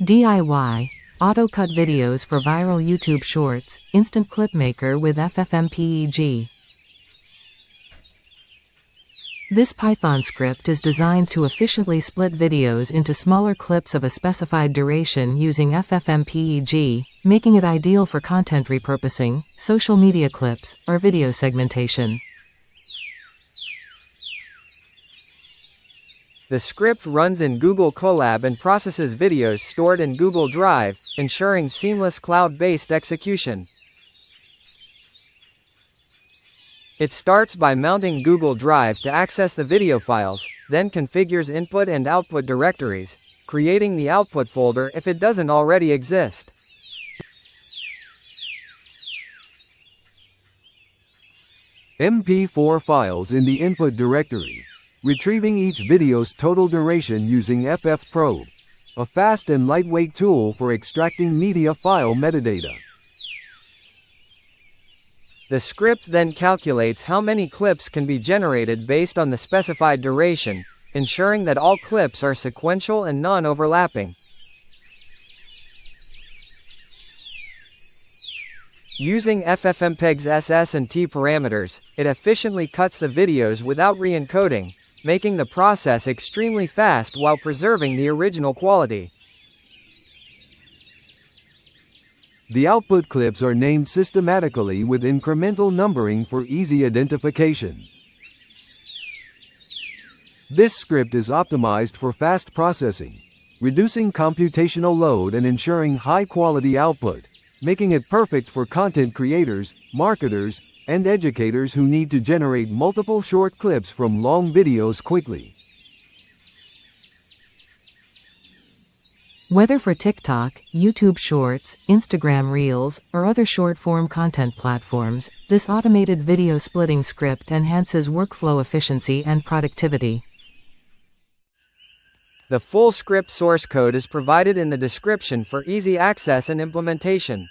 DIY Auto-cut videos for viral YouTube shorts, instant clip maker with FFmpeg. This Python script is designed to efficiently split videos into smaller clips of a specified duration using FFmpeg, making it ideal for content repurposing, social media clips, or video segmentation. The script runs in Google Colab and processes videos stored in Google Drive, ensuring seamless cloud-based execution. It starts by mounting Google Drive to access the video files, then configures input and output directories, creating the output folder if it doesn't already exist. MP4 files in the input directory. Retrieving each video's total duration using FFmpeg, a fast and lightweight tool for extracting media file metadata. The script then calculates how many clips can be generated based on the specified duration, ensuring that all clips are sequential and non-overlapping. Using FFmpeg's SS and T parameters, it efficiently cuts the videos without re-encoding, making the process extremely fast while preserving the original quality. The output clips are named systematically with incremental numbering for easy identification. This script is optimized for fast processing, reducing computational load and ensuring high-quality output, making it perfect for content creators, marketers, and educators who need to generate multiple short clips from long videos quickly. Whether for TikTok, YouTube Shorts, Instagram Reels, or other short-form content platforms, this automated video splitting script enhances workflow efficiency and productivity. The full script source code is provided in the description for easy access and implementation.